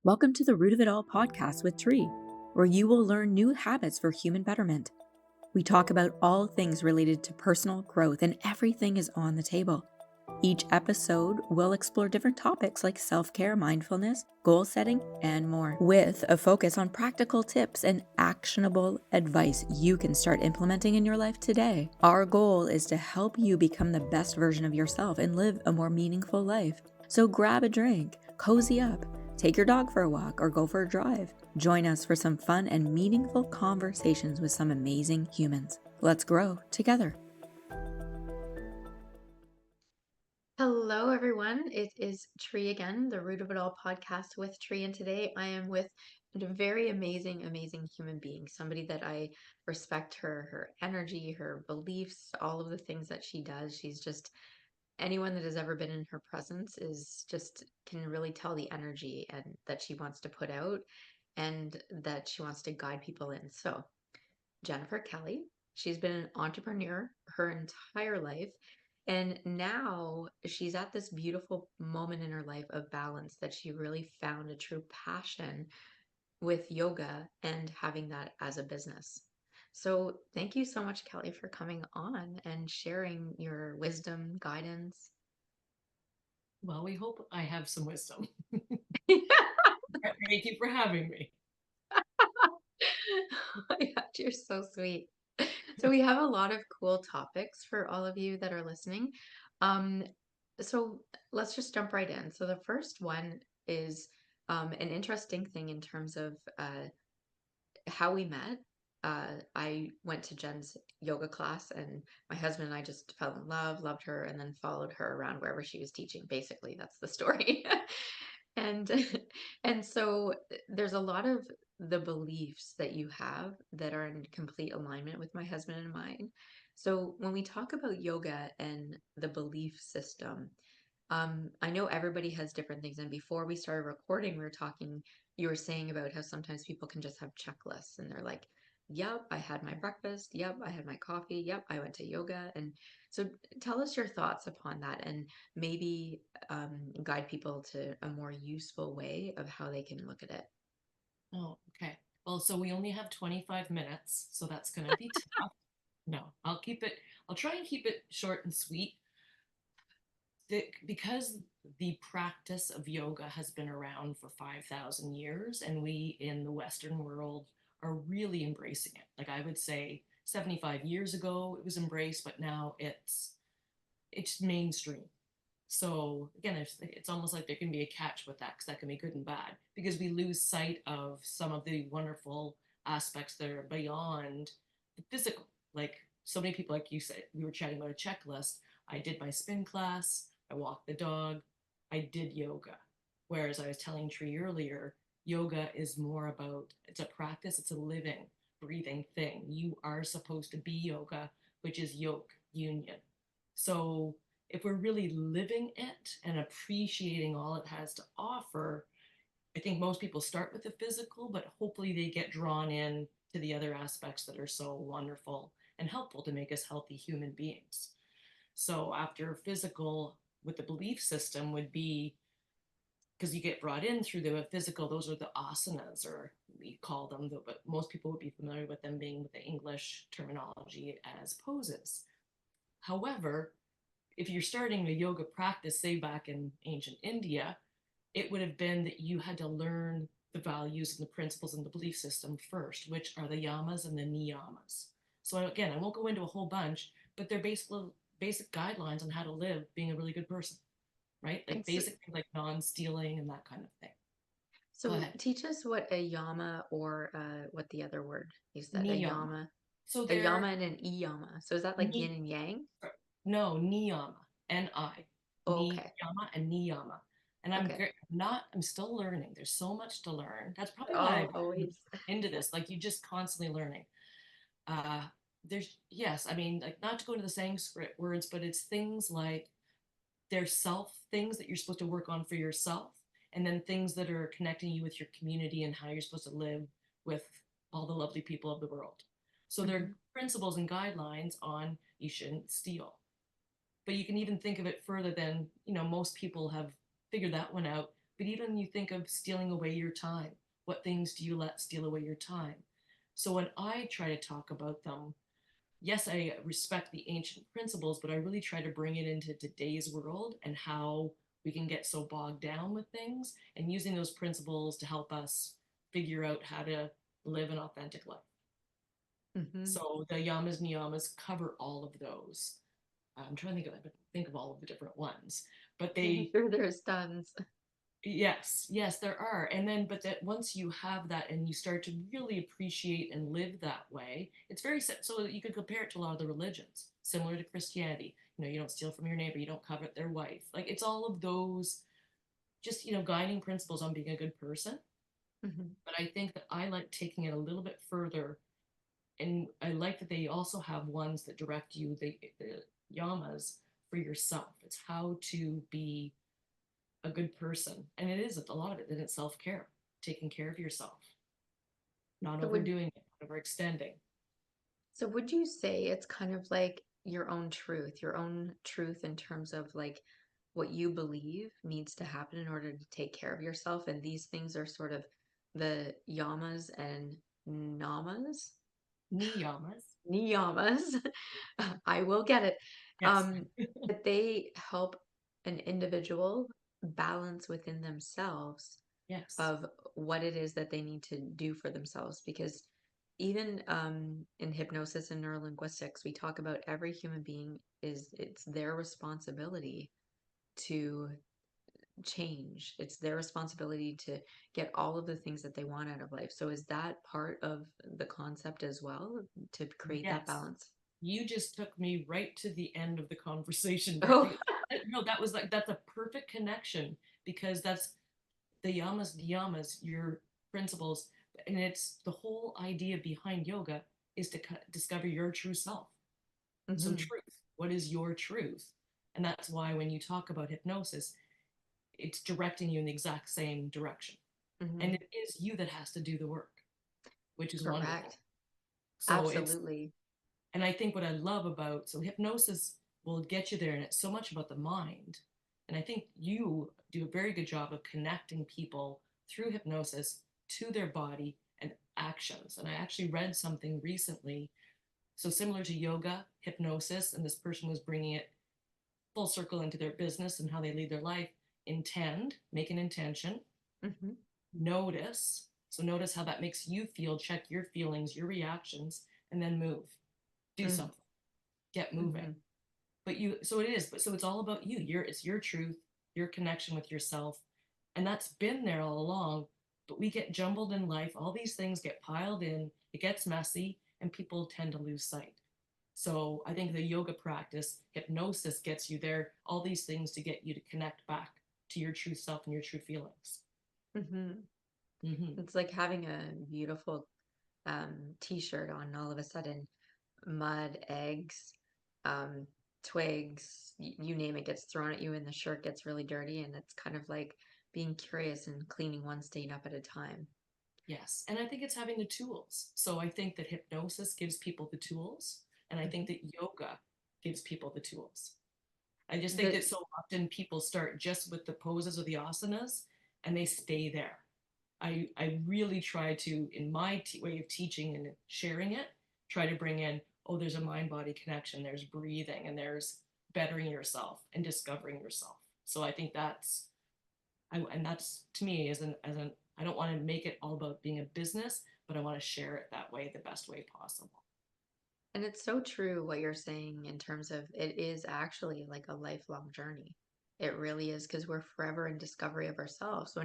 Welcome to the Root of It All podcast with Tree, where you will learn new habits for human betterment. We talk about all things related to personal growth, and everything is on the table. Each episode will explore different topics like self-care, mindfulness, goal setting, and more, with a focus on practical tips and actionable advice you can start implementing in your life today. Our goal is to help you become the best version of yourself and live a more meaningful life. So grab a drink, cozy up, take your dog for a walk, or go for a drive. Join us for some fun and meaningful conversations with some amazing humans. Let's grow together. Hello, everyone. It is Tree again, the Root of It All podcast with Tree. And today I am with a very amazing human being, somebody that I respect her energy, her beliefs, all of the things that she does. She's just anyone that has ever been in her presence is just can really tell the energy and that she wants to put out and that she wants to guide people in. So, Jennifer Kelly. She's been an entrepreneur her entire life. And now she's at this beautiful moment in her life of balance that she really found a true passion with yoga and having that as a business. So, thank you so much, Kelly, for coming on and sharing your wisdom, guidance. Well, we hope I have some wisdom. Yeah. Thank you for having me. Oh my God, you're so sweet. So we have a lot of cool topics for all of you that are listening. Um, so let's just jump right in. So the first one is an interesting thing in terms of how we met. I went to Jen's yoga class, and my husband and I just fell in love, loved her, and then followed her around wherever she was teaching. Basically, that's the story. And and so there's a lot of the beliefs that you have that are in complete alignment with my husband and mine. So when we talk about yoga and the belief system, I know everybody has different things. And before we started recording, we were talking, you were saying about how sometimes people can just have checklists and they're like, yep, I had my breakfast. Yep, I had my coffee. Yep, I went to yoga. And so tell us your thoughts upon that and maybe guide people to a more useful way of how they can look at it. Oh, okay. Well, so we only have 25 minutes, so that's going to be tough. No, I'll try and keep it short and sweet. Because the practice of yoga has been around for 5,000 years, and we in the Western world are really embracing it. Like I would say 75 years ago it was embraced, but now it's mainstream. So again, it's almost like there can be a catch with that because that can be good and bad because we lose sight of some of the wonderful aspects that are beyond the physical. Like so many people, like you said, we were chatting about a checklist. I did my spin class, I walked the dog, I did yoga. Whereas I was telling Tree earlier, yoga is more about it's a practice, it's a living, breathing thing. You are supposed to be yoga, which is yoke, union. So if we're really living it and appreciating all it has to offer, I think most people start with the physical, but hopefully they get drawn in to the other aspects that are so wonderful and helpful to make us healthy human beings. So after physical, with the belief system would be because you get brought in through the physical, those are the asanas, or we call them, but most people would be familiar with them being with the English terminology as poses. However, if you're starting a yoga practice, say back in ancient India, it would have been that you had to learn the values and the principles and the belief system first, which are the yamas and the niyamas. So again, I won't go into a whole bunch, but they're basic guidelines on how to live being a really good person, right? Like And so, basic like non-stealing and that kind of thing. Go so ahead. teach us what a yama or what the other word you said, Niyama. So a they're yama and an iyama. So is that like yin ni and yang? no niyama, N-I, Oh, okay. niyama and niyama. And Okay. I'm still learning. There's so much to learn. That's probably why Oh, I've gotten always. into this. Like you just constantly learning. Uh, there's yes, I mean, like not to go into the Sanskrit words, but it's things like there's self things that you're supposed to work on for yourself, and then things that are connecting you with your community and how you're supposed to live with all the lovely people of the world. So there are Hmm. principles and guidelines on you shouldn't steal, but you can even think of it further than most people have figured that one out. But even you think of stealing away your time. What things do you let steal away your time? So when I try to talk about them, yes, I respect the ancient principles, but I really try to bring it into today's world and how we can get so bogged down with things, and using those principles to help us figure out how to live an authentic life. Mm-hmm. So the yamas niyamas cover all of those. I'm trying to think of all of the different ones, but I'm they, sure there's tons. yes, there are. And then, but that once you have that and you start to really appreciate and live that way, it's very, so you could compare it to a lot of the religions, similar to Christianity. You know, you don't steal from your neighbor, you don't covet their wife. Like it's all of those just, guiding principles on being a good person. Mm-hmm. But I think that I like taking it a little bit further. And I like that they also have ones that direct you, the yamas, for yourself. It's how to be a good person. And it is a lot of it, then it's self-care, taking care of yourself, not So would overdoing it, not overextending. so would you say it's kind of like your own truth in terms of like what you believe needs to happen in order to take care of yourself, and these things are sort of the yamas and namas, Niyamas. niyamas. I will get it. Yes. Um, that they help an individual balance within themselves Yes. of what it is that they need to do for themselves. Because even in hypnosis and neurolinguistics, we talk about every human being it's their responsibility to change. It's their responsibility to get all of the things that they want out of life. So is that part of the concept as well, to create that Yes. balance? You just took me right to the end of the conversation there. Oh, No, that was like, that's a perfect connection, because that's the yamas, niyamas, your principles. And it's the whole idea behind yoga is to discover your true self. So, hmm, truth, what is your truth? And that's why when you talk about hypnosis, it's directing you in the exact same direction. And hmm, it is you that has to do the work, which is wonderful. correct. So it's, Absolutely. and I think what I love about, so hypnosis will get you there, and it's so much about the mind. And I think you do a very good job of connecting people through hypnosis to their body and actions. And I actually read something recently, so similar to yoga, hypnosis, and this person was bringing it full circle into their business and how they lead their life. Intend, make an intention, Hmm. notice. So notice how that makes you feel, check your feelings, your reactions, and then move. Do something. Get moving. Mm-hmm. But you, so it is, but so it's all about you. It's your truth, your connection with yourself. And that's been there all along. But we get jumbled in life. All these things get piled in, it gets messy, and people tend to lose sight. So I think the yoga practice, hypnosis gets you there, all these things to get you to connect back to your true self and your true feelings. Hmm. Mm-hmm. It's like having a beautiful t-shirt on, and all of a sudden mud, eggs, um, twigs, you name it, gets thrown at you, and the shirt gets really dirty. And it's kind of like being curious and cleaning one stain up at a time. Yes. And I think it's having the tools. So I think that hypnosis gives people the tools. And I think Mhm. that yoga gives people the tools. I just think that The so often people start just with the poses or the asanas and they stay there. I really try to, in my way of teaching and sharing it, try to bring in, oh, there's a mind body connection, there's breathing, and there's bettering yourself and discovering yourself. So I think that's, and that's to me as an, I don't want to make it all about being a business, but I want to share it that way, the best way possible. And it's so true what you're saying in terms of it is actually like a lifelong journey. It really is, because we're forever in discovery of ourselves.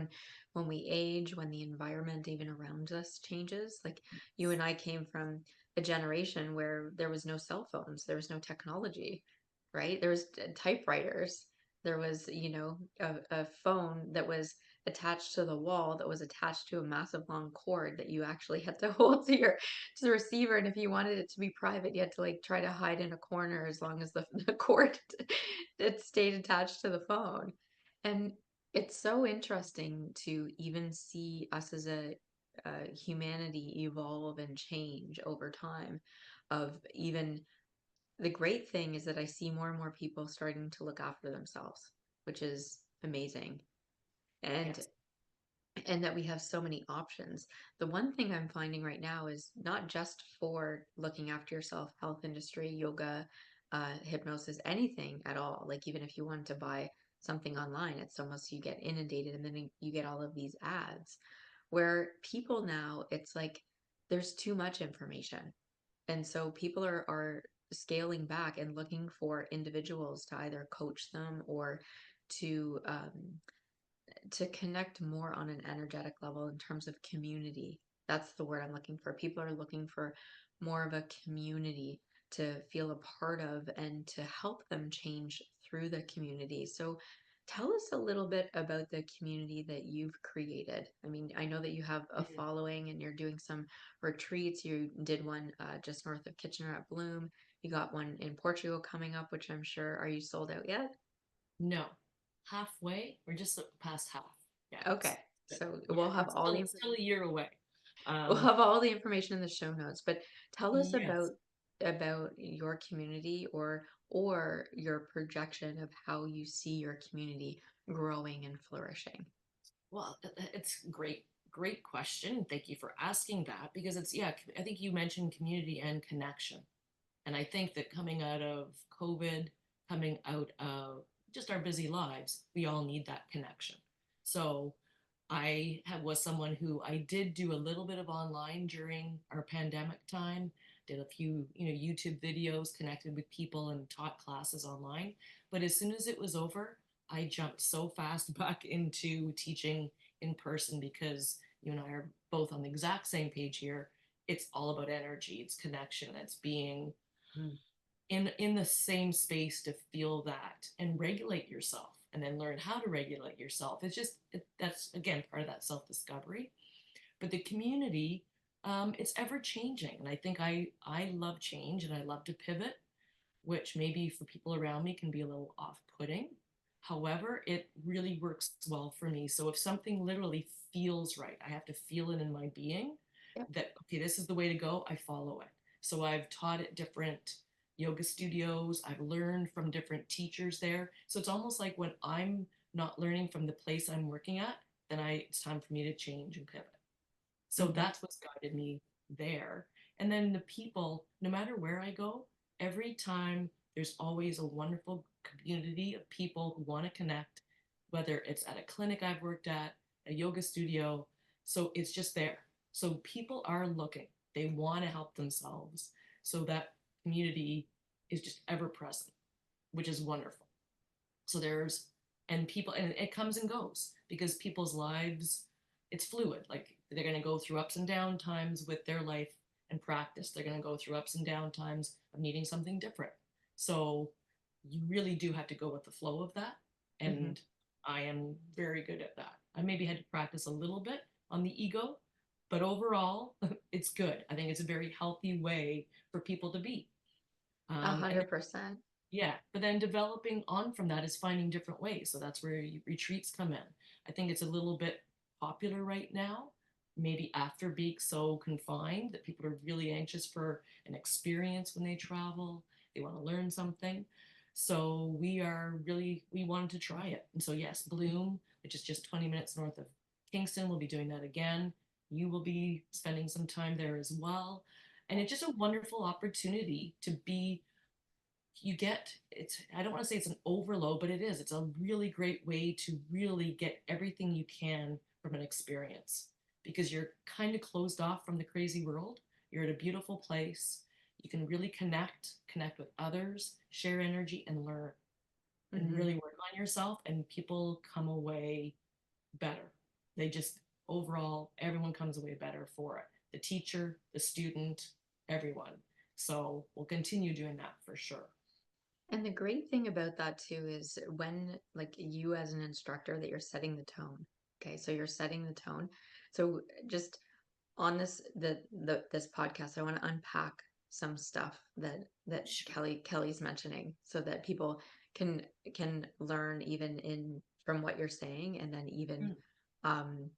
When we age, when the environment even around us changes, like you and I came from a generation where there was no cell phones, there was no technology, right? There was typewriters. There was, a phone that was attached to the wall, that was attached to a massive long cord that you actually had to hold to the receiver. And if you wanted it to be private, you had to like try to hide in a corner as long as the, the cord it stayed attached to the phone. And it's so interesting to even see us as a humanity evolve and change over time. Of even the great thing is that I see more and more people starting to look after themselves, which is amazing. and Yes. that we have so many options. The one thing I'm finding right now is not just for looking after yourself, health industry, yoga, hypnosis, anything at all. Like even if you wanted to buy something online, it's almost you get inundated and then you get all of these ads where people now, it's like there's too much information. And so people are scaling back and looking for individuals to either coach them or to connect more on an energetic level in terms of community. That's the word I'm looking for. People are looking for more of a community to feel a part of and to help them change through the community. So tell us a little bit about the community that you've created. I mean, I know that you have a Mhm. following and you're doing some retreats. You did one just north of Kitchener at Bloom. You got one in Portugal coming up, which I'm sure, are you sold out yet? No, halfway. We're just past half. Yeah, Okay. So we'll we're have all the still a year away. we'll Um, have all the information in the show notes, but tell us yes. about your community or your projection of how you see your community growing and flourishing. Well, it's great question. Thank you for asking that because it's, yeah, I think you mentioned community and connection. And I think that coming out of COVID, coming out of just our busy lives, we all need that connection. So was someone who I did do a little bit of online during our pandemic time, did a few, YouTube videos, connected with people and taught classes online. But as soon as it was over, I jumped so fast back into teaching in person because you and I are both on the exact same page here. It's all about energy, it's connection, it's being Mm. in the same space to feel that and regulate yourself and then learn how to regulate yourself. That's again part of that self-discovery. But the community, it's ever changing, and I think I love change and I love to pivot, which maybe for people around me can be a little off-putting. However, it really works well for me. So if something literally feels right, I have to feel it in my being Yep. that, okay, this is the way to go, I follow it. So I've taught at different yoga studios, I've learned from different teachers there. So it's almost like when I'm not learning from the place I'm working at, then it's time for me to change and pivot. So Hmm. that's what's guided me there. And then the people, no matter where I go, every time there's always a wonderful community of people who want to connect, whether it's at a clinic I've worked at, a yoga studio. So it's just there. So people are looking, they want to help themselves. So that community is just ever present, which is wonderful. So and people, and it comes and goes because people's lives, it's fluid. Like they're going to go through ups and down times with their life and practice. They're going to go through ups and down times of needing something different. So you really do have to go with the flow of that. Hmm. And I am very good at that. I maybe had to practice a little bit on the ego, but overall, it's good. I think it's a very healthy way for people to be. A And 100%. yeah, but then developing on from that is finding different ways. So that's where retreats come in. I think it's a little bit popular right now, maybe after being so confined that people are really anxious for an experience when they travel. They want to learn something. So we wanted to try it. And so, yes, Bloom, which is just 20 minutes north of Kingston, will be doing that again. You will be spending some time there as well. And it's just a wonderful opportunity to be it's I don't want to say it's an overload, but it's a really great way to really get everything you can from an experience because you're kind of closed off from the crazy world. You're at a beautiful place. You can really connect with others, share energy, and learn and Hmm. really work on yourself, and people come away better. They just overall everyone comes away better for it, the teacher, the student, everyone. So we'll continue doing that for sure. And the great thing about that too is when like you as an instructor that you're setting the tone. Okay, so you're setting the tone. So just on this podcast, I want to unpack some stuff that Sure. Kelly's mentioning so that people can can learn even in from what you're saying and then even Mm. um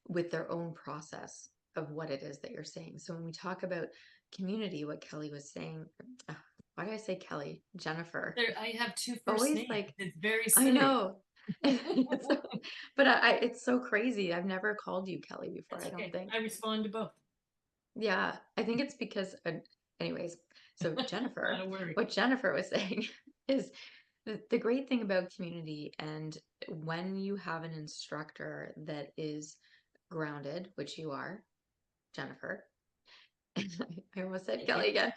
with their own process of what it is that you're saying. So when we talk about community, what Kelly was saying, why did I say Kelly? Jennifer. There, I have two first Always names. like, It's very I silly. know. So, but it's so crazy. I've never called you Kelly before, That's I don't okay. think. I respond to both. Yeah, I think it's because, anyways, so Not Jennifer, a worry. what Jennifer was saying is the great thing about community, and when you have an instructor that is grounded, which you are, Jennifer, I almost said Thank you. Kelly again,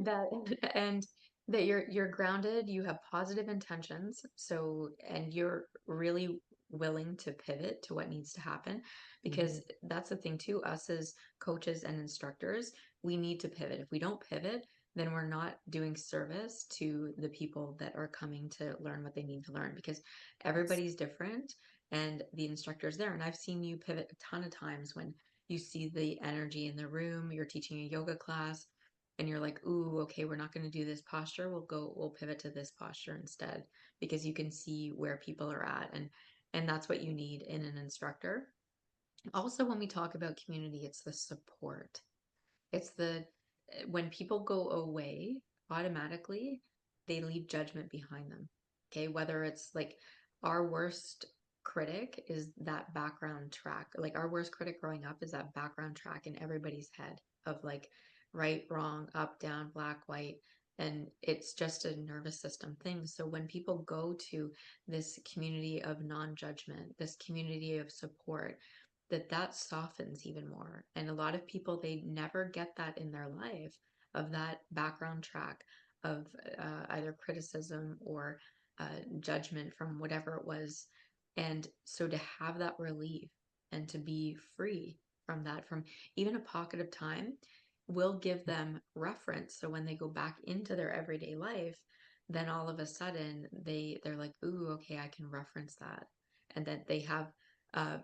that and that you're grounded, you have positive intentions, so and you're really willing to pivot to what needs to happen, because that's the thing too, us as coaches and instructors, we need to pivot. If we don't pivot, then we're not doing service to the people that are coming to learn what they need to learn, because Yes. everybody's different and the instructor's there. And I've seen you pivot a ton of times when you see the energy in the room, you're teaching a yoga class, and you're like, ooh, okay, we're not going to do this posture. We'll pivot to this posture instead, because you can see where people are at. And that's what you need in an instructor. Also, when we talk about community, it's the support. It's the when people go away, automatically they leave judgment behind them. Okay, whether it's like our worst critic is that background track. Like our worst critic growing up is that background track in everybody's head of like right, wrong, up, down, black, white. And it's just a nervous system thing. So when people go to this community of non-judgment, this community of support, that softens even more. And a lot of people, they never get that in their life, of that background track of either criticism or judgment from whatever it was. And so to have that relief and to be free from that, from even a pocket of time, will give them reference. So when they go back into their everyday life, then all of a sudden they're like, ooh, okay, I can reference that. And that they have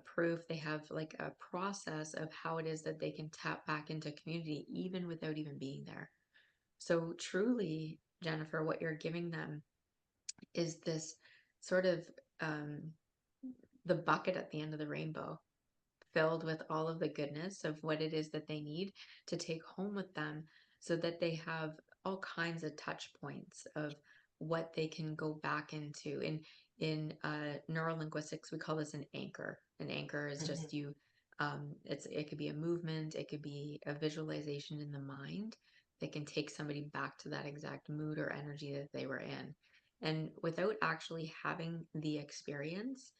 proof, they have like a process of how it is that they can tap back into community even without even being there. So truly, Jennifer, what you're giving them is this sort of um, the bucket at the end of the rainbow, filled with all of the goodness of what it is that they need to take home with them, so that they have all kinds of touch points of what they can go back into. In neurolinguistics, we call this an anchor. An anchor is Mhm. just you, it could be a movement, it could be a visualization in the mind that can take somebody back to that exact mood or energy that they were in. And without actually having the experience,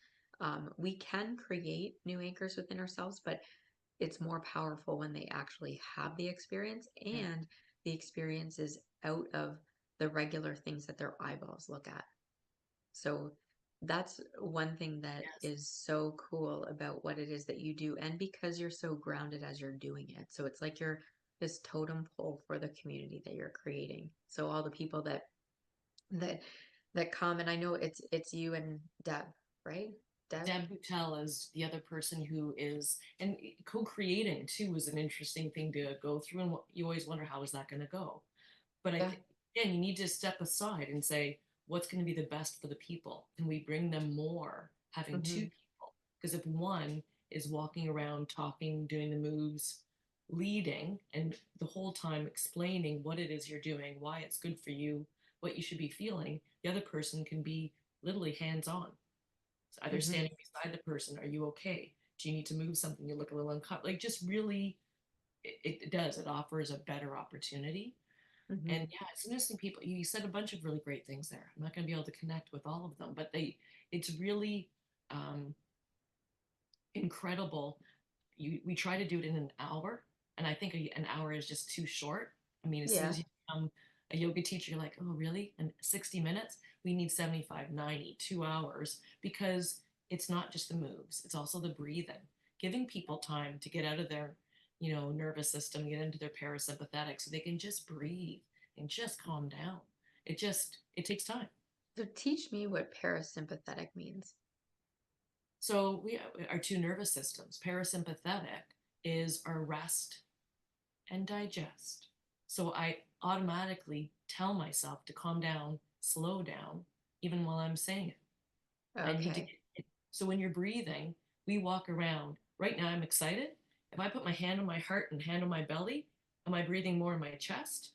we can create new anchors within ourselves, but it's more powerful when they actually have the experience, Yeah. and the experience is out of the regular things that their eyeballs look at. So that's one thing that Yes. is so cool about what it is that you do. And because you're so grounded as you're doing it. So it's like you're this totem pole for the community that you're creating. So all the people that that come, and I know it's you and Deb, right? Deb? Deb Boutel is the other person who is, and co-creating too was an interesting thing to go through. And you always wonder, how is that going to go? But I Yeah. think, again, you need to step aside and say, what's going to be the best for the people? Can we bring them more having two Hmm. people? Because if one is walking around, talking, doing the moves, leading, and the whole time explaining what it is you're doing, why it's good for you, what you should be feeling, the other person can be literally hands on. So either Hmm. standing beside the person, are you okay? Do you need to move something? You look a little uncomfortable. Like, just really, it does. It offers a better opportunity. And Hmm. yeah, it's interesting. People, you said a bunch of really great things there. I'm not going to be able to connect with all of them, but it's really um, incredible. We try to do it in an hour, and I think an hour is just too short. I mean, as soon Yeah. as you become a yoga teacher, you're like, oh, really? And 60 minutes? We need 75, 90, 2 hours, because it's not just the moves, it's also the breathing, giving people time to get out of their, nervous system, get into their parasympathetic so they can just breathe and just calm down. It takes time. So teach me what parasympathetic means. So we our two nervous systems. Parasympathetic is our rest and digest. So I automatically tell myself to calm down, slow down, even while I'm saying it. I need to Okay. get it. So when you're breathing, we walk around. Right now, I'm excited. If I put my hand on my heart and hand on my belly, am I breathing more in my chest,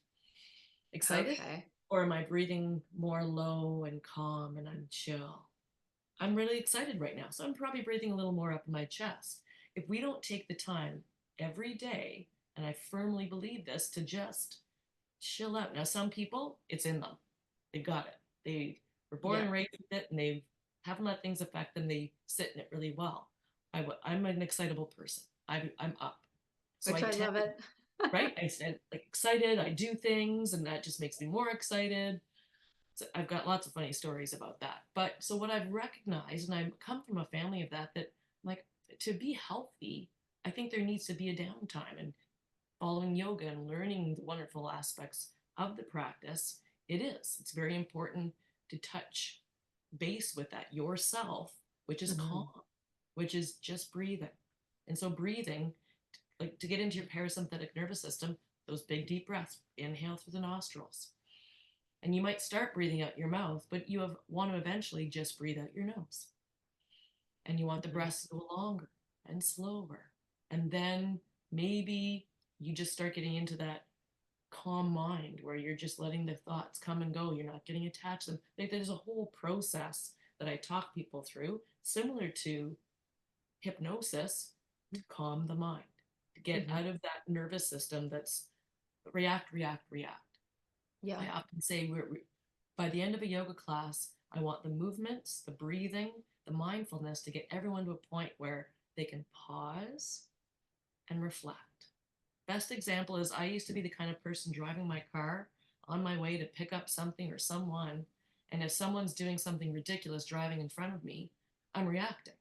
excited? Okay. Or am I breathing more low and calm and I'm chill? I'm really excited right now. So I'm probably breathing a little more up in my chest. If we don't take the time every day, and I firmly believe this, to just chill out. Now, some people, it's in them. They've got it. They were born Yeah, and raised with it, and they haven't let things affect them. They sit in it really well. I'm an excitable person. I'm up. So which I I tend love to, it. right? I said like excited. I do things, and that just makes me more excited. So I've got lots of funny stories about that. But so what I've recognized, and I come from a family of that, like to be healthy, I think there needs to be a downtime. And following yoga and learning the wonderful aspects of the practice, it's very important to touch base with that yourself, which is calm, Mhm. which is just breathing. And so breathing, like to get into your parasympathetic nervous system, those big deep breaths, inhale through the nostrils. And you might start breathing out your mouth, but want to eventually just breathe out your nose. And you want the Mhm. breaths to go longer and slower. And then maybe you just start getting into that calm mind where you're just letting the thoughts come and go. You're not getting attached to them. Like there's a whole process that I talk people through, similar to hypnosis, to calm the mind, to get Mhm. out of that nervous system that's react, react, react. Yeah. I often say by the end of a yoga class, I want the movements, the breathing, the mindfulness to get everyone to a point where they can pause and reflect. Best example is I used to be the kind of person driving my car on my way to pick up something or someone. And if someone's doing something ridiculous driving in front of me, I'm reacting,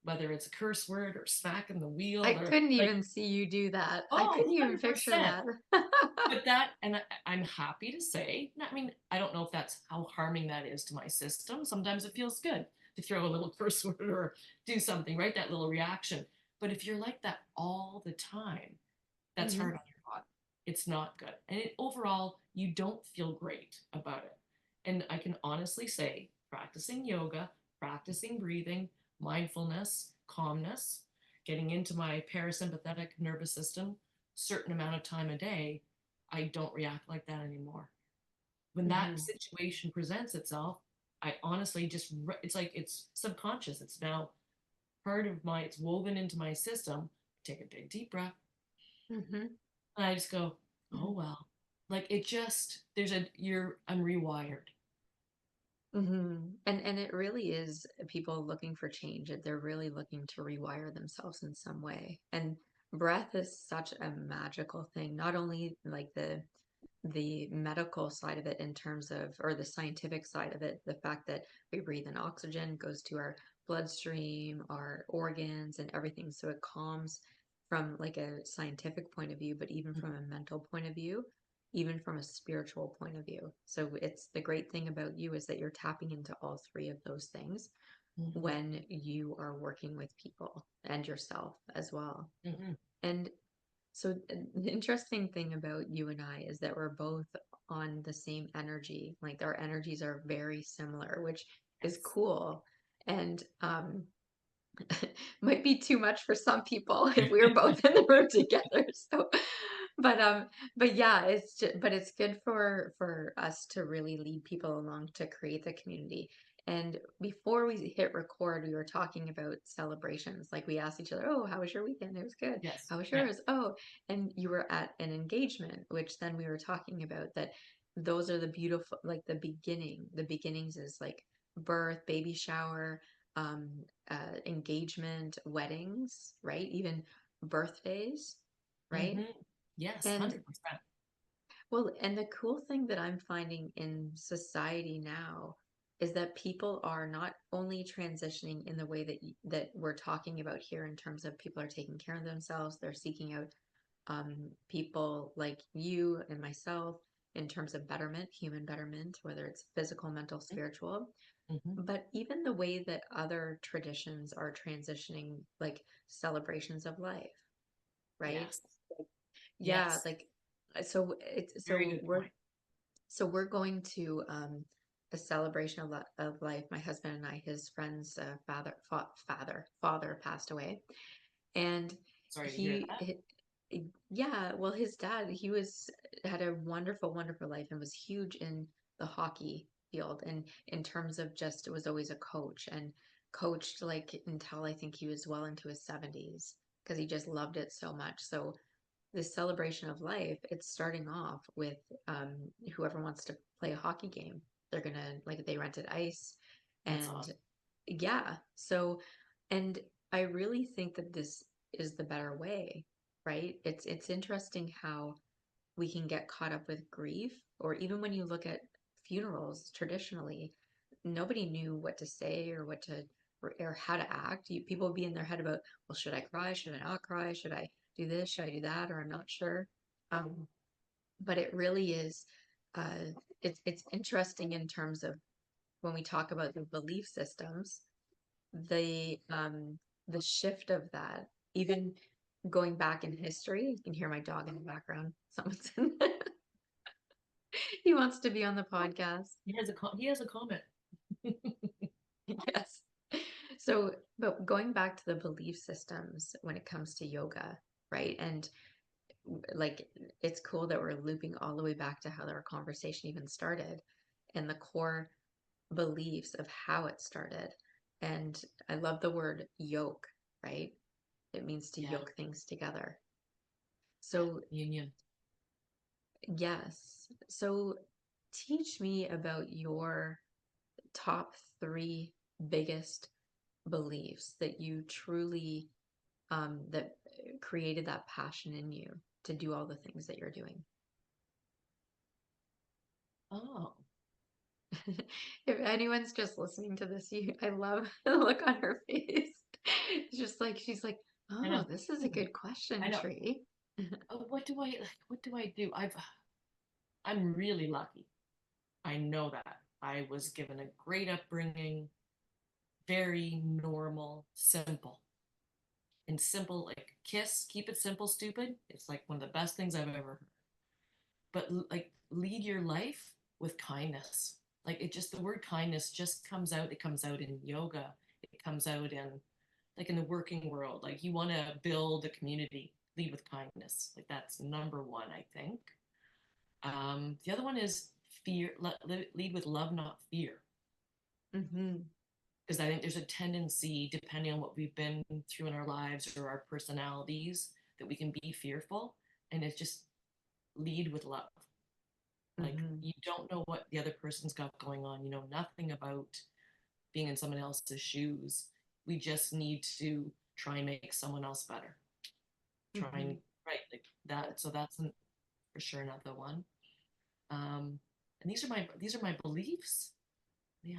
whether it's a curse word or smacking the I wheel or couldn't like, even see you do that. I oh, couldn't even picture 100%. that. But that, and I'm happy to say, I mean, I don't know if that's how harming that is to my system. Sometimes it feels good to throw a little curse word or do something, right? That little reaction. But if you're like that all the time, that's hard Mhm. on your body. It's not good. And overall, you don't feel great about it. And I can honestly say, practicing yoga, practicing breathing, mindfulness, calmness, getting into my parasympathetic nervous system, certain amount of time a day, I don't react like that anymore. When that Mhm. situation presents itself, I honestly just, it's like it's subconscious. It's now it's woven into my system. Take a big deep breath. Mhm. And I just go, oh, Mhm. well. Like it just, I'm rewired. And it really is people looking for change. They're really looking to rewire themselves in some way. And breath is such a magical thing. Not only like the medical side of it in terms of, or the scientific side of it, the fact that we breathe in oxygen goes to our bloodstream, our organs, and everything. So it calms from like a scientific point of view, but even from a mental point of view, even from a spiritual point of view. So it's the great thing about you is that you're tapping into all three of those things Mm-hmm. when you are working with people and yourself as well. Mm-hmm. And so the interesting thing about you and I is that we're both on the same energy. Like our energies are very similar, which is Yes. cool. And might be too much for some people if we were both in the room together. So but but yeah, but it's good for us to really lead people along to create the community. And before we hit record, we were talking about celebrations. Like we asked each other, "Oh, how was your weekend?" It was good. Yes. How was Yeah. yours? Oh, and you were at an engagement, which then we were talking about that those are the beautiful, like the beginning. The beginnings is like birth, baby shower, um, engagement, weddings, right? Even birthdays, right? Mm-hmm. Yes. And 100%. well, and the cool thing that I'm finding in society now is that people are not only transitioning in the way that we're talking about here in terms of people are taking care of themselves, they're seeking out people like you and myself in terms of betterment, human betterment, whether it's physical, mental, spiritual, Mm-hmm. but even the way that other traditions are transitioning, like celebrations of life, right? Yes. Yeah, Yes. like so it's Very good point. so we're going to a celebration of life. My husband and I, his friend's father passed away, and Sorry to hear he, that. yeah, well, his dad, he was had a wonderful life and was huge in the hockey field, and in terms of just, it was always a coach, and coached like until I think he was well into his 70s because he just loved it so much. So this celebration of life, it's starting off with whoever wants to play a hockey game. They're gonna, like, they rented ice, That's and awesome. yeah. So, and I really think that this is the better way, right? It's interesting how we can get caught up with grief, or even when you look at funerals traditionally, nobody knew what to say or what to, or how to act. People would be in their head about, well, should I cry? Should I not cry? Should I do this? Should I do that? Or I'm not sure. Um, but it really is, it's interesting in terms of when we talk about the belief systems, the shift of that, even going back in history. You can hear my dog in the background. Someone's in there. He wants to be on the podcast. He has a comment. Yes. So, but going back to the belief systems when it comes to yoga, right? And like, it's cool that we're looping all the way back to how our conversation even started and the core beliefs of how it started. And I love the word yoke, right? It means to Yeah, yoke things together. So, union. yes. So, teach me about your top three biggest beliefs that you truly, that created that passion in you to do all the things that you're doing. Oh, If anyone's just listening to this, I love the look on her face. It's just like, she's like, I oh, know. this is a good I question, know. Tree. What do I do? I'm really lucky. I know that. I was given a great upbringing, very normal, simple. And simple, like kiss, keep it simple, stupid. It's like one of the best things I've ever heard. But like lead your life with kindness. Like it just, the word kindness just comes out. It comes out in yoga. It comes out in like in the working world. Like you want to build a community, lead with kindness. Like that's number one, I think. The other one is fear. Lead with love, not fear. Mm-hmm. Because I think there's a tendency, depending on what we've been through in our lives or our personalities, that we can be fearful. And it's just lead with love. Like Mm-hmm. you don't know what the other person's got going on. You know nothing about being in someone else's shoes. We just need to try and make someone else better. Try Mm-hmm. and right like that. So that's for sure another one. And these are my beliefs. Yeah,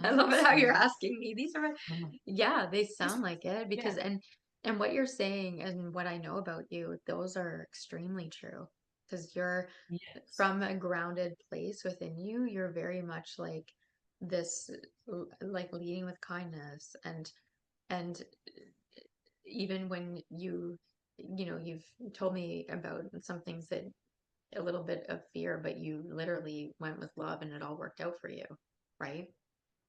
I love it how kindness. you're asking me. These are, Um, yeah, they these sound like it yeah, because, and what you're saying and what I know about you, those are extremely true because you're yes, from a grounded place within you. You're very much like this, like leading with kindness, and even when you've told me about some things that a little bit of fear, but you literally went with love and it all worked out for you, right?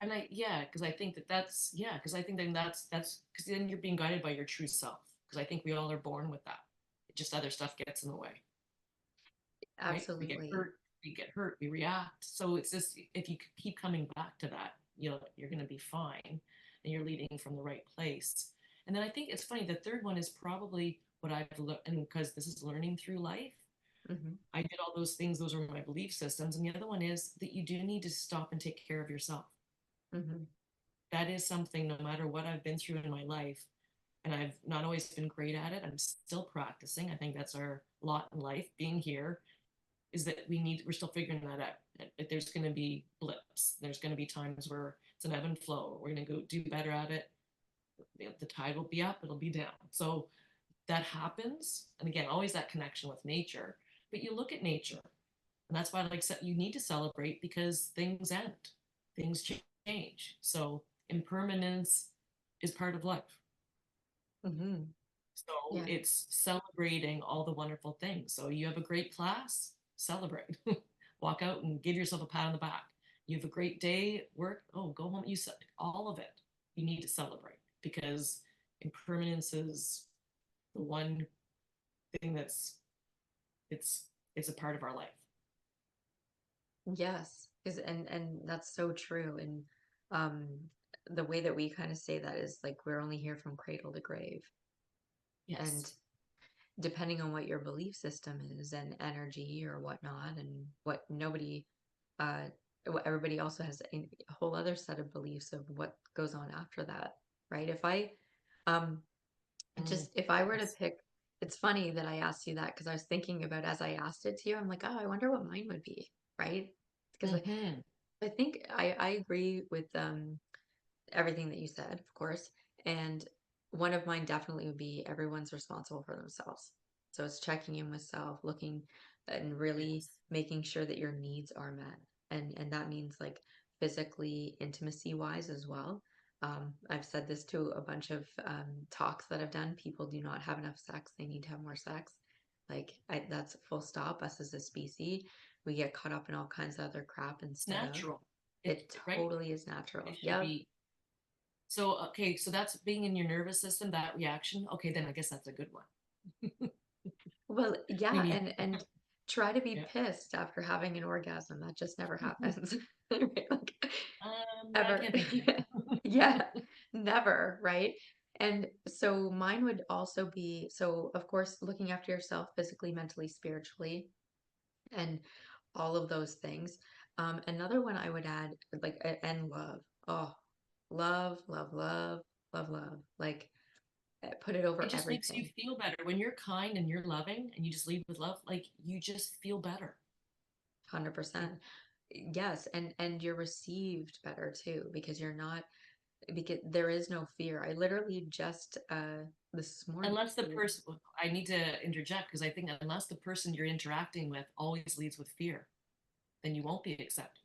and because I think because I think then that's because then you're being guided by your true self. Because I think we all are born with that. Just other stuff gets in the way, right? Absolutely. We get hurt, we react. So it's just if you keep coming back to that, you're going to be fine, and you're leading from the right place. And then I think it's funny. The third one is probably what I've learned, and because this is learning through life. Hmm. I did all those things; those are my belief systems. And the other one is that you do need to stop and take care of yourself. Hmm. That is something. No matter what I've been through in my life, and I've not always been great at it, I'm still practicing. I think that's our lot in life. Being here is that we're still figuring that out. There's going to be blips. There's going to be times where it's an ebb and flow. We're going to go do better at it. The tide will be up, it'll be down. So that happens. And again, always that connection with nature. But you look at nature, and that's why, like, you need to celebrate because things end, things change. So impermanence is part of life. Hmm. So Yeah. it's celebrating all the wonderful things. So you have a great class, celebrate. Walk out and give yourself a pat on the back. You have a great day at work. Oh, go home. You said all of it. You need to celebrate because impermanence is the one thing it's it's a part of our life. Yes. And that's so true. And um the way that we kind of say that is like we're only here from cradle to grave. Yes. And depending on what your belief system is and energy or whatnot, and what nobody uh what everybody also has a whole other set of beliefs of what goes on after that, right? Um if I were to Yes. pick, it's funny that I asked you that because I was thinking about as I asked it to you, I'm like, oh, I wonder what mine would be, right? Because Mm-hmm. I think I agree with everything that you said, of course. And one of mine definitely would be everyone's responsible for themselves. So it's checking in with self, looking and really Yes. making sure that your needs are met. And that means like physically intimacy wise as well. I've said this to a bunch of talks that I've done. People do not have enough sex. They need to have more sex. That's full stop. Us as a species, we get caught up in all kinds of other crap It's instead of. natural. It Right? totally is natural. It should Yep. be. So, okay, so that's being in your nervous system, that reaction. Okay, then I guess that's a good one. Well, We yeah, need, and try to be yeah. pissed after having an orgasm. That just never happens. Like, I ever. can't think of any. Yeah, never, right? And so mine would also be, so of course, looking after yourself physically, mentally, spiritually, and all of those things. Another one I would add, and love. Oh, love, love, love, love, love. Like, put it over It just makes you everything. feel better when you're kind and you're loving and you just lead with love. Like you just feel better. It, 100%. Yes, and you're received better too because you're not, because there is no fear. I literally just this morning. unless the person, I need to interject because I think unless the person you're interacting with always leads with fear, then you won't be accepted.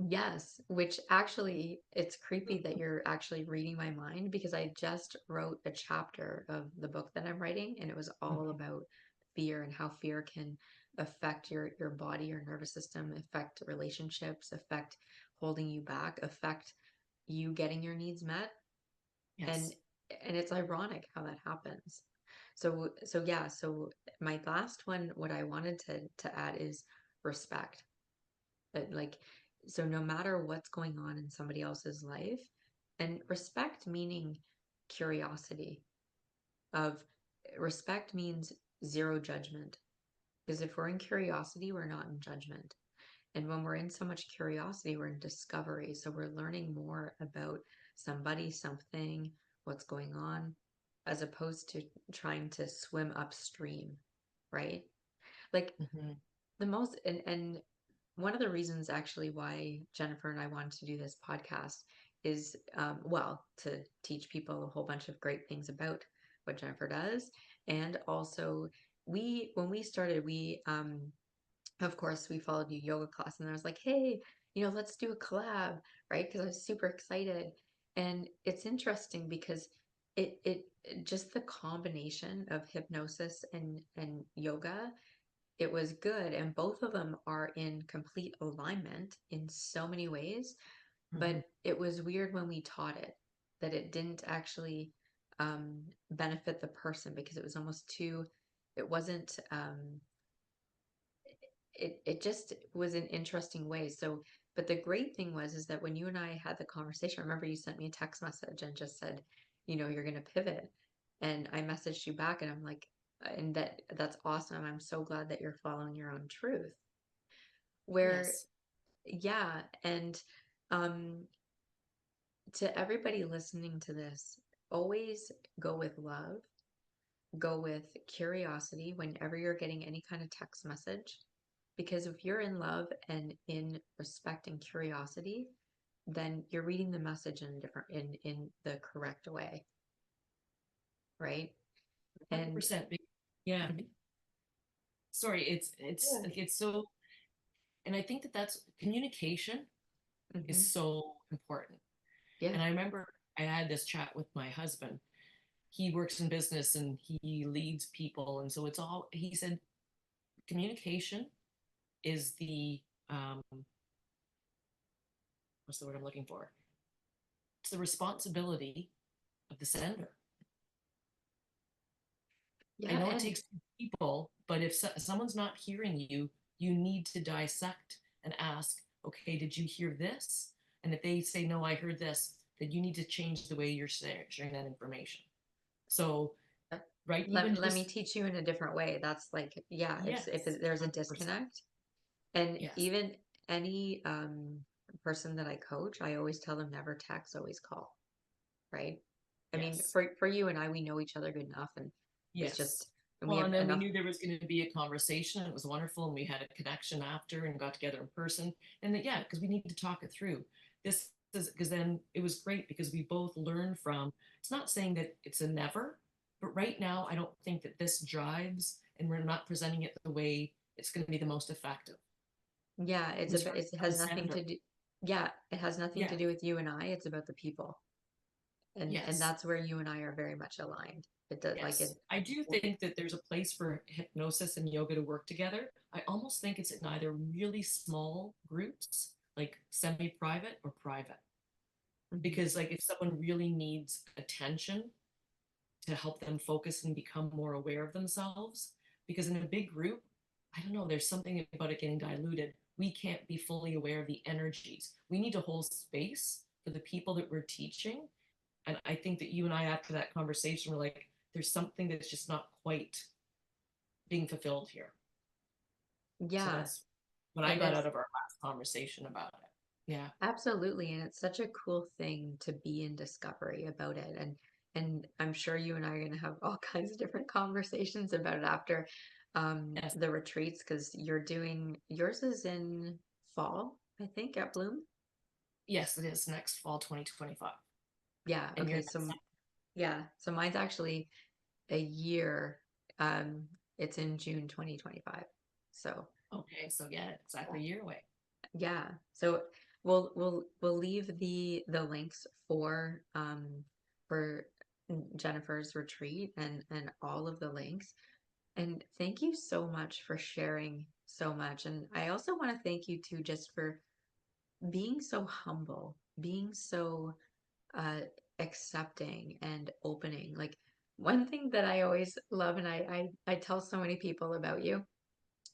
Yes, which actually it's creepy that you're actually reading my mind because I just wrote a chapter of the book that I'm writing and it was all Mhm. about fear and how fear can affect your body, your nervous system, affect relationships, affect holding you back, affect you getting your needs met. and Yes. and it's ironic how that happens. So yeah, so my last one, what I wanted to add is respect. That like, so no matter what's going on in somebody else's life, and respect meaning curiosity, of respect means zero judgment, because if we're in curiosity we're not in judgment. And when we're in so much curiosity, we're in discovery. So we're learning more about somebody, something, what's going on, as opposed to trying to swim upstream, right? Like Hmm. the most, and one of the reasons actually why Jennifer and I wanted to do this podcast is, well, to teach people a whole bunch of great things about what Jennifer does. And also, when we started, of course, we followed your yoga class, and I was like, hey, let's do a collab, right? Because I was super excited. And it's interesting because just the combination of hypnosis and yoga, it was good. And both of them are in complete alignment in so many ways. Hmm. But it was weird when we taught it that it didn't actually benefit the person because it was almost too, it wasn't, it just was an interesting way. So, but the great thing was is that when you and I had the conversation, I remember you sent me a text message and just said, you're going to pivot. And I messaged you back and I'm like, and that's awesome. I'm so glad that you're following your own truth. Where, Yes. yeah, and um to everybody listening to this, always go with love, go with curiosity whenever you're getting any kind of text message. Because if you're in love and in respect and curiosity, then you're reading the message in a different in the correct way, right? And 100%. Yeah. mhm, Sorry, it's yeah. like it's so, and I think that that's communication is Hmm. so important. Yeah. And I remember I had this chat with my husband. He works in business and he leads people, and so it's all, he said communication is the um what's the word I'm looking for? It's the responsibility of the sender. I Yeah. know it And takes people, but if someone's not hearing you, you need to dissect and ask, okay, did you hear this? And if they say, no, I heard this, then you need to change the way you're sharing that information. So, right, even Let me just, teach you in a different way. That's like, yeah, if yes, there's a 100%. disconnect, and Yes, even any person that I coach, I always tell them never text, always call, right? I mean, yes, for you and I, we know each other good enough, and it's yes. just, and we Well, have and then we enough. knew there was going to be a conversation. It was wonderful, and we had a connection after and got together in person. And that, yeah, because we need to talk it through. This is because then it was great because we both learned from. It's not saying that it's a never, but right now I don't think that this drives, and we're not presenting it the way it's going to be the most effective. Yeah, We start it from the has nothing center. to do. Yeah, it has nothing Yeah. to do with you and I. It's about the people, and Yes. that's where you and I are very much aligned. It does like Yes, it. I do think that there's a place for hypnosis and yoga to work together. I almost think it's in either really small groups, like semi-private or private. Mhm. Because like if someone really needs attention to help them focus and become more aware of themselves, because in a big group, I don't know, there's something about it getting diluted. We can't be fully aware of the energies. We need to hold space for the people that we're teaching. And I think that you and I, after that conversation, were like, there's something that's just not quite being fulfilled here. So Yeah, that's what I and got it's out of our last conversation about it. Yeah. absolutely, and it's such a cool thing to be in discovery about it, and I'm sure you and I are going to have all kinds of different conversations about it after Yes. the retreats, because you're doing yours is in fall, I think, at Bloom. Yes, it is next fall 2025. Yeah, And you're okay, next so yeah, so mine's actually a year. Um, it's in June 2025. So okay. So yeah, exactly a year away. yeah, so we'll leave the links for Jennifer's retreat and all of the links. And thank you so much for sharing so much. And I also want to thank you too just for being so humble, being so uh accepting and opening. Like one thing that I always love, and I tell so many people about you,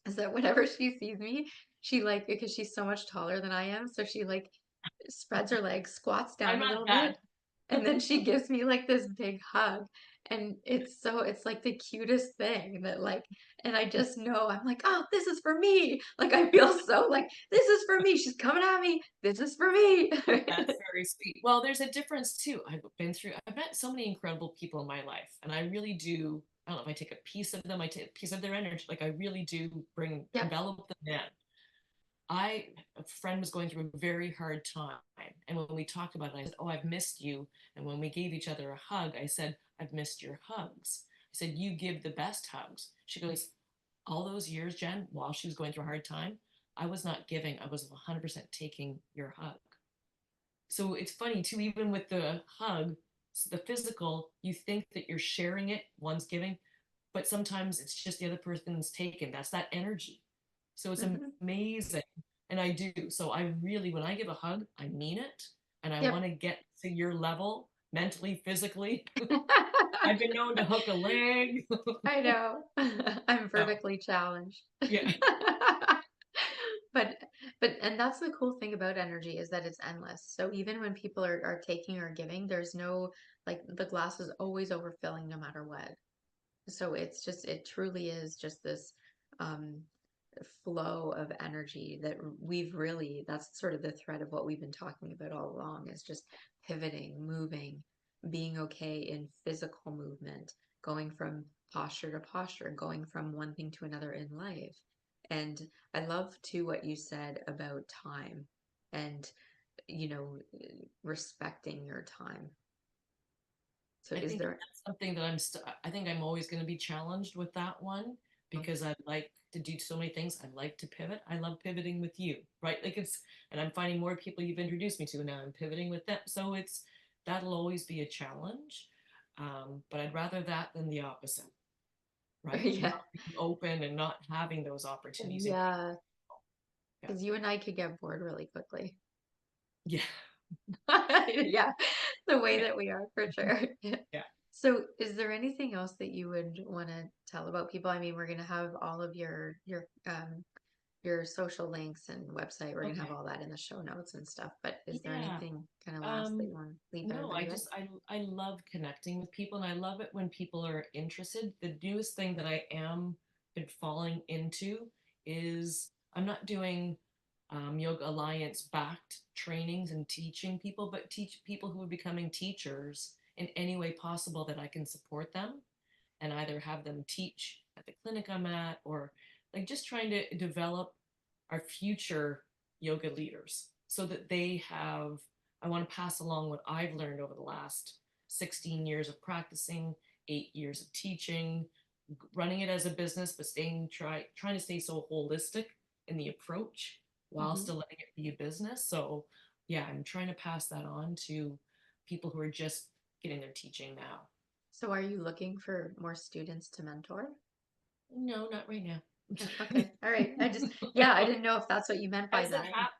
is that whenever she sees me, she like, because she's so much taller than I am, so she like spreads her legs, squats I'm down a not little bit, bad. and then she gives me like this big hug. And it's like the cutest thing that like, and I just know I'm like, oh, this is for me. Like I feel so like this is for me. She's coming at me. This is for me. That's very sweet. Well, there's a difference too. I've met so many incredible people in my life, and I really do. I don't know if I take a piece of them, I take a piece of their energy. Like I really do Yep. envelop them in. A friend was going through a very hard time. And when we talked about it, I said, oh, I've missed you. And when we gave each other a hug, I said, I've missed your hugs. I said, you give the best hugs. She goes, all those years, Jen, while she was going through a hard time, I was not giving, I was 100% taking your hug. So it's funny too, even with the hug, the physical, you think that you're sharing it, one's giving, but sometimes it's just the other person's taken. That's that energy. So it's Mhm. amazing. And I do. So I really, when I give a hug, I mean it. And I want Yep. to get to your level mentally, physically. I've been known to hook a leg. I know. I'm So, vertically challenged. yeah. But and that's the cool thing about energy is that it's endless. So even when people are taking or giving, there's no like the glass is always overfilling no matter what. So it's just it truly is just this um flow of energy that we've really, that's sort of the thread of what we've been talking about all along, is just pivoting, moving, being okay in physical movement, going from posture to posture, going from one thing to another in life. And I love too what you said about time and, you know, respecting your time. So I is think there, that's something that I think I'm always going to be challenged with that one because I like to do so many things. I like to pivot. I love pivoting with you, right? Like and I'm finding more people you've introduced me to, and now I'm pivoting with them. So that'll always be a challenge. But I'd rather that than the opposite, right? yeah, Not being open and not having those opportunities. yeah, Yeah. because you and I could get bored really quickly. Yeah. Yeah, the way Yeah. that we are for sure. Yeah. So, is there anything else that you would want to tell about people? I mean, we're going to have all of your your social links and website. We're gonna have Okay. all that in the show notes and stuff. But is there Yeah. anything kind of last that Um, you want to leave no, everybody with? I love connecting with people, and I love it when people are interested. The newest thing that I am been falling into is I'm not doing Yoga Alliance backed trainings and teaching people, but teach people who are becoming teachers in any way possible that I can support them and either have them teach at the clinic I'm at, or like just trying to develop our future yoga leaders so that they have, I want to pass along what I've learned over the last 16 years of practicing, 8 years of teaching, running it as a business, but trying to stay so holistic in the approach while Hmm. still letting it be a business. So yeah, I'm trying to pass that on to people who are just getting their teaching now. So are you looking for more students to mentor? No, not right now. Yeah, okay. All right. Yeah, I didn't know if that's what you meant by As it that.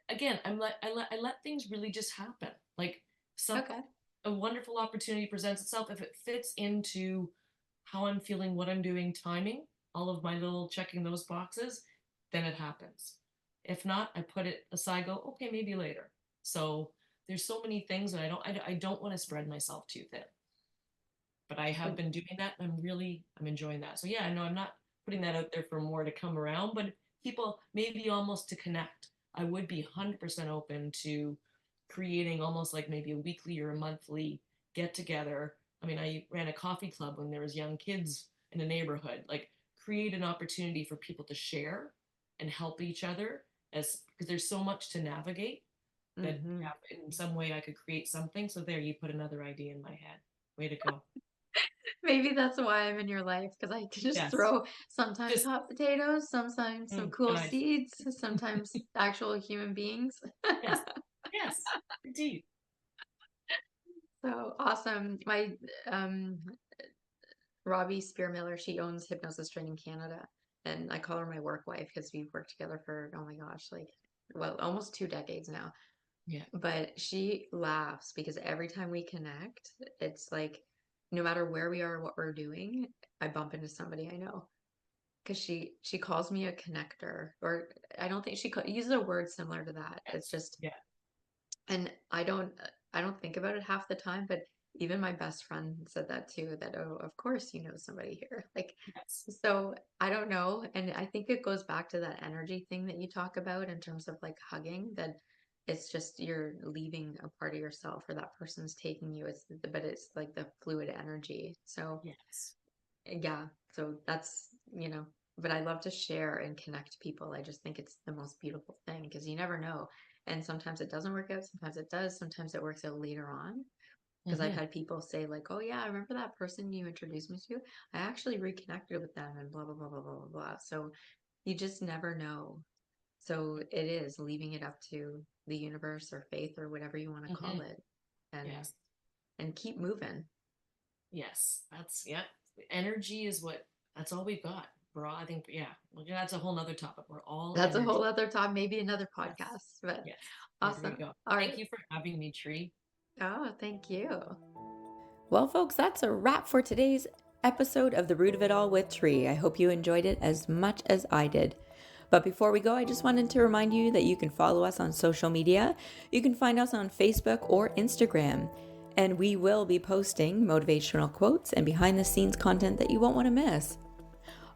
again, I let things really just happen. Like some Okay. a wonderful opportunity presents itself if it fits into how I'm feeling, what I'm doing, timing, all of my little checking those boxes, then it happens. If not, I put it aside, go, okay, maybe later. So there's so many things that I don't want to spread myself too thin. But I have been doing that, and I'm enjoying that. So yeah, I know I'm not putting that out there for more to come around, but people maybe almost to connect. I would be 100% open to creating almost like maybe a weekly or a monthly get together. I mean, I ran a coffee club when there was young kids in a neighborhood. Like create an opportunity for people to share and help each other, as because there's so much to navigate that Hmm. yeah, in some way I could create something. So there, you put another idea in my head. Way to go. Maybe that's why I'm in your life, because I can just Yes. throw sometimes Just hot potatoes, sometimes some cool nice. seeds, sometimes actual human beings. Yes. Yes. Indeed. So awesome. My um Robbie Spearmiller, she owns Hypnosis Training Canada. And I call her my work wife because we've worked together for, oh my gosh, like, well, almost 2 decades now. Yeah. But she laughs because every time we connect, it's like no matter where we are or what we're doing, I bump into somebody I know. Because she calls me a connector, or I don't think uses a word similar to that. It's Yes. just, Yeah. and I don't think about it half the time, but even my best friend said that too, that, oh, of course you know somebody here. Like, Yes. so I don't know. And I think it goes back to that energy thing that you talk about in terms of like hugging, that it's just you're leaving a part of yourself, or that person's taking you. But it's like the fluid energy. So Yes. yeah, so that's, but I love to share and connect people. I just think it's the most beautiful thing because you never know. And sometimes it doesn't work out, sometimes it does, sometimes it works out later on. Because I've Mm-hmm. had people say, like, oh, yeah, I remember that person you introduced me to. I actually reconnected with them and blah, blah, blah, blah, blah, blah, blah. So you just never know. So it is leaving it up to the universe or faith or whatever you want to call Mm-hmm. it, and Yes. keep moving. Yes. That's yeah. Energy is what that's all we've got. We're all I think yeah. Well, that's a whole nother topic. We're all That's a energy. whole other time, maybe another Yes. podcast, but Yes. There we awesome. go. All Thank right. you for having me, Tree. Oh, thank you. Well, folks, that's a wrap for today's episode of The Root of It All with Tree. I hope you enjoyed it as much as I did. But before we go, I just wanted to remind you that you can follow us on social media. You can find us on Facebook or Instagram. And we will be posting motivational quotes and behind the scenes content that you won't want to miss.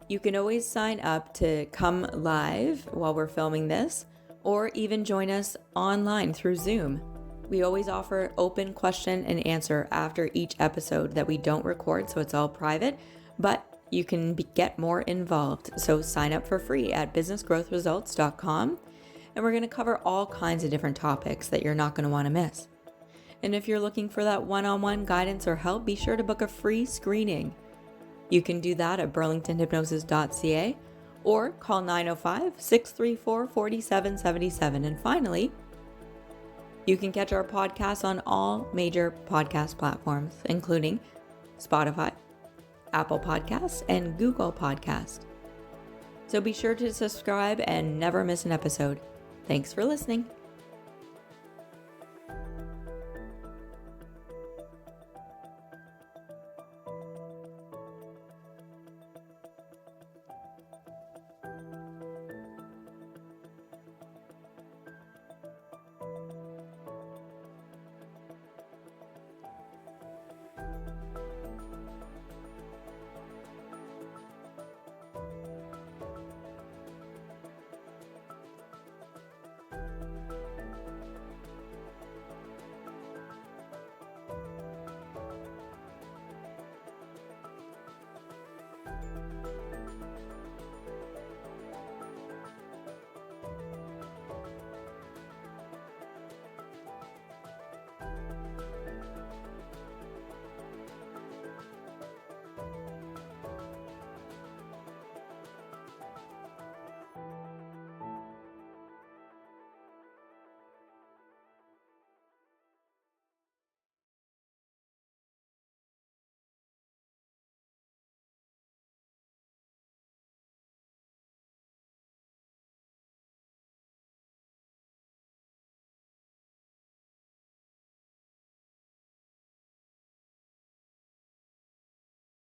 You can always sign up to come live while we're filming this, or even join us online through Zoom. We always offer open question and answer after each episode that we don't record, so it's all private, but you can get more involved. So sign up for free at businessgrowthresults.com, and we're going to cover all kinds of different topics that you're not going to want to miss. And if you're looking for that one-on-one guidance or help, be sure to book a free screening. You can do that at burlingtonhypnosis.ca or call 905-634-4777. And finally, you can catch our podcast on all major podcast platforms, including Spotify, Apple Podcasts, and Google Podcasts. So be sure to subscribe and never miss an episode. Thanks for listening.